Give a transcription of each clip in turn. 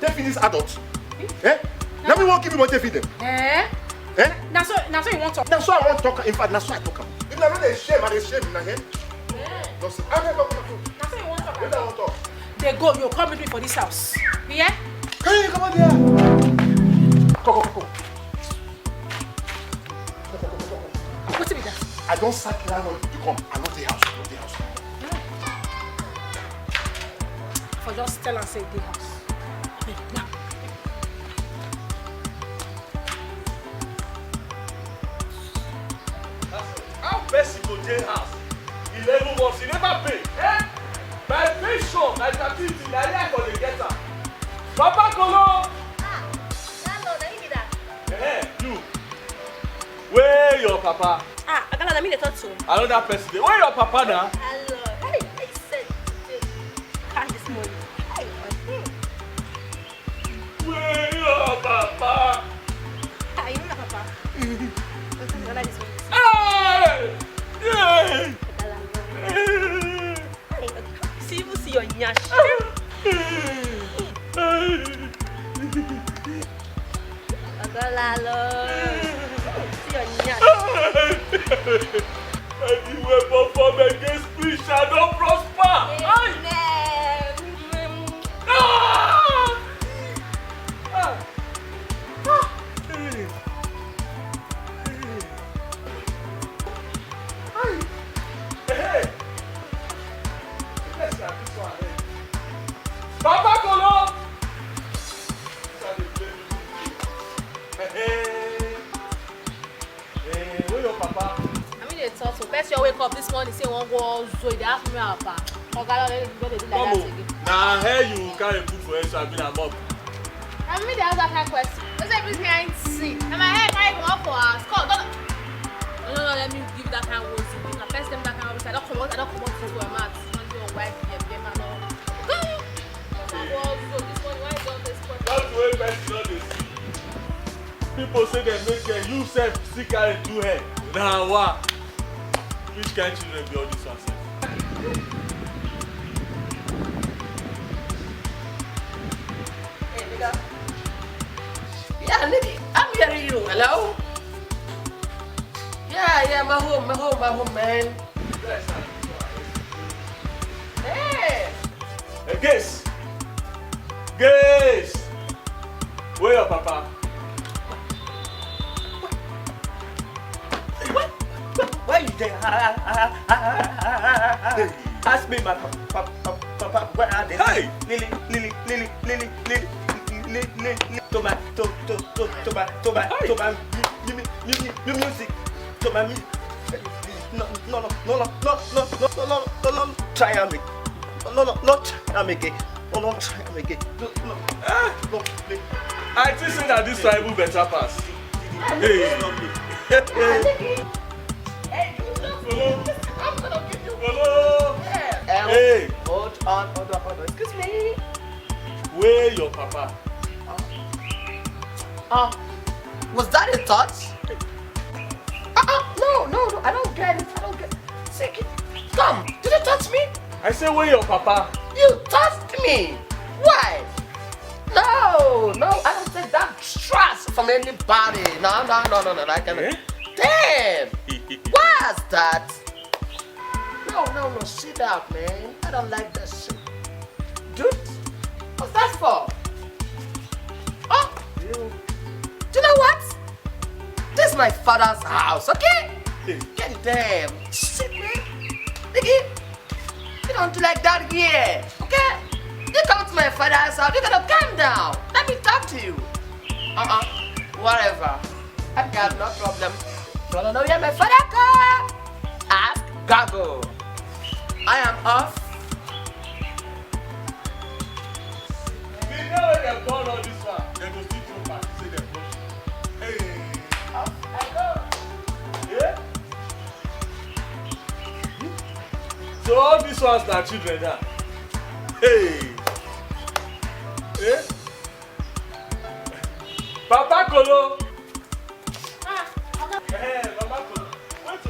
take feed this adult. Eh? Let me won't give you money to feed them. Eh? Eh? Now so you want to talk. That's why I want to talk. In fact, that's why I talk. If I'm not ashamed, I'm ashamed in my head. Now Listen, so you want to talk. I don't want to talk. They go, you come with me for this house. Yeah? Can you come on here? Go. What's it with that? I don't sack landlord to come. I know the house. For just tell and say the house. Now. How best you go jail house? 11 months, you never pay. Eh? By pension, like activity, na here for the getter. Papa Kolo! Landlord, I need that. You. Where your papa? I got a minute or two. Another person. Where your papa now? Hello. Hey, I said today. Cash this morning. Hey, Where your papa? you know papa. I like this one. Hey! Yeah! See you see your nyash. Lalo. See your nyash. Any weapon formed against me shall not prosper. Papa Kolo! Where your papa? I mean, they talk so. Best you wake up this morning, say one go Zoe. They ask me how far. They do like that again. Now here you carry food for extra being a mob. I mean, they ask that kind of question. What's everything I ain't see? And my hair carry come up for us. Come, no, let me give you that kind of words. If I first them that kind of words, I don't come out to my mouth. Your wife, yeah, man. That's the way best not dey see. People say they make hair, you self still carry do hair. Now what? Which kind of children be all this one? Hey, nigga. Yeah, nigga, I'm hearing you. Hello? Yeah, my home, man. Hey! Hey, guess. Where your papa? Why you there? Ask me, my papa, where are they? Hey! Lily. Tomato, music. No, try and make. No, try and make it. No, try and make it. No. I think say that this tribal better pass. Hey. I'm gonna give you. Hello. Hey. Hold on. Excuse me. Where your papa? Was that a touch? No, I don't get it. Say, come, did you touch me? I say where your papa? You touched me. Why? No, I don't take that trust from anybody. No, I cannot. Damn! What's that? No, sit down, man. I don't like that shit. Dude, what's that for? Oh, do you know what? This is my father's house, okay? Get damn. Shit, man. Nigga, you don't do like that here, okay? You come to my father's house, you gotta calm down. Let me talk to you. Whatever. I got no problem. You wanna know where my father come? Ask Gago. I am off. They know when they've done all this one, they go still throw back, say they're brush. Hey. Off I go. Yeah? So all these ones are children now. Hey. Yeah? Papa Kolo. Hey, Papa Kolo. Wait to.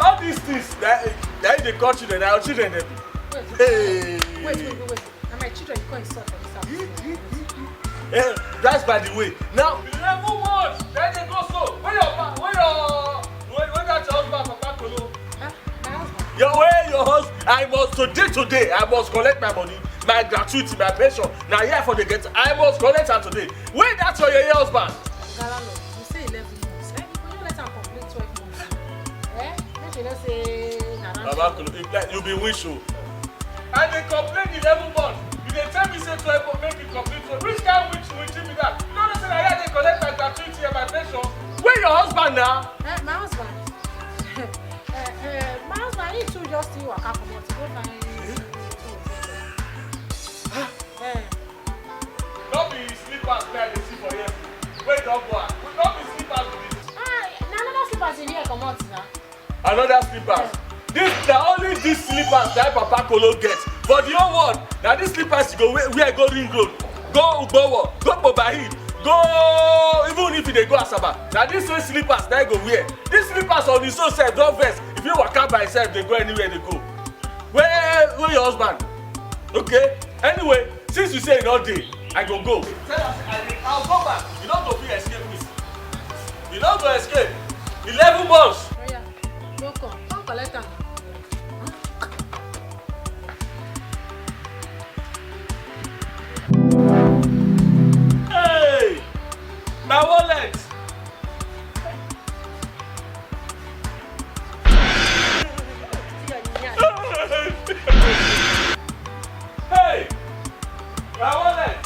All these things that they call children, our children. Hey. Wait. Are my children going to insult for this house? That's by the way. Now 11 months. Then they go so. Where that's your husband, Papa Kolo? Huh? My husband. Your husband. I must today. I must collect my money, my gratuity, my pension. Now here for the get. I must collect her today. Where that's your husband? Galano, you say 11 months. Eh? You don't let her complete 12 months. Eh? Make you not say Papa Kolo, you be wish you. And they complain 11 months. You dey tell me say 12 months make you complete 12. Which kind of wish be that? You don't know say I dey collect my gratuity and my pension. Where your husband now? my husband. My husband, he too just see waka comot. Go find Don't be slippers where they see for here. Wait, don't go. Don't be slippers with this. another slippers in here comot now. Another slippers. Only these slippers that Papa Kolo get. For the whole world, now these slippers you go where go ring road, go Ugbowo, go Bobahid, go even if they go Asaba. Now these same slippers that go wear. These slippers on the so self don't vex. If you walk out by yourself, they go anywhere they go. Where your husband? Okay. Anyway, since you say all day, I go. Tell us, I'll go back. You don't go free escape me. You don't go escape. 11 months. Oh yeah, go come collect am. Hey, my wallet. Hey, my wallet.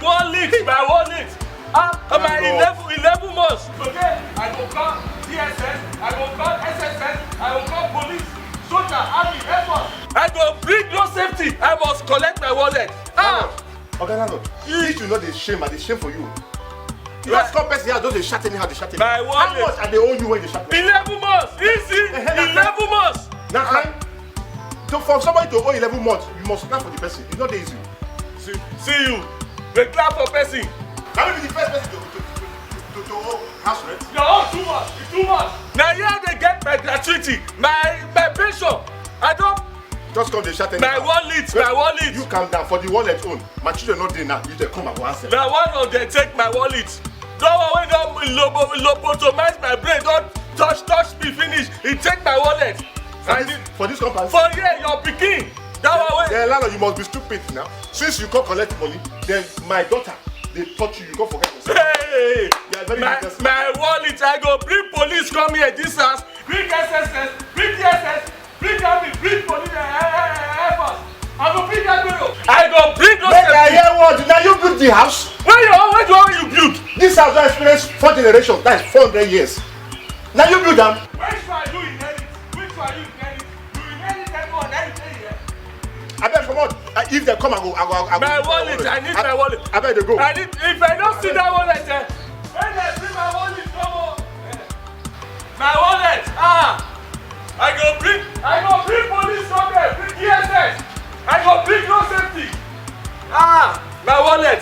Wallet, my wallet. My 11 months. Okay, I go call DSS, I go call SSS, I go call police, soldier, army, Air Force. I go bring no safety. I must collect my wallet. Oganano, if you know the shame, and the shame for you. You just come person here, don't they shut anyhow, they shut anyhow. My wallet. How much are they owe you when they shut anyhow? 11 months. Easy. 11 months. Now, for somebody to owe 11 months, you must clap for the person. It's not easy. See you. They clap for person. Can you be the first person to owe house rent? You're all too much. It's too much. Now here they get my gratuity, my pension. I don't. Just come, they shut anyhow. My wallet. You calm down. For the wallet own. My children not there now. You just come and go answer. Now one of them take my wallet. Don't worry, don't lobotomize my brain. Don't touch me finish. He take my wallet. For this company? For here, your pikin. Then landlord, you must be stupid now. Since you can't collect money, then my daughter, they touch you, you can't forget yourself. Hey! My wallet, I go bring police come here, this house. Bring SSS, bring DSS, bring army, bring police, Air Force. I go bring that girl. I go bring those. Make I hear what? Now you build the house? Where do you build? This house has experienced 4 generations, that is 400 years. Now you build them. Which one you inherit? Which one you inherit? You inherit that one, I tell you. I bet come on. If they come, I go. My wallet, I need my wallet. I bet they go. If I don't see that wallet, when they bring my wallet, come on. My wallet, I go bring police come there, bring DSS. I go bring no safety. My wallet.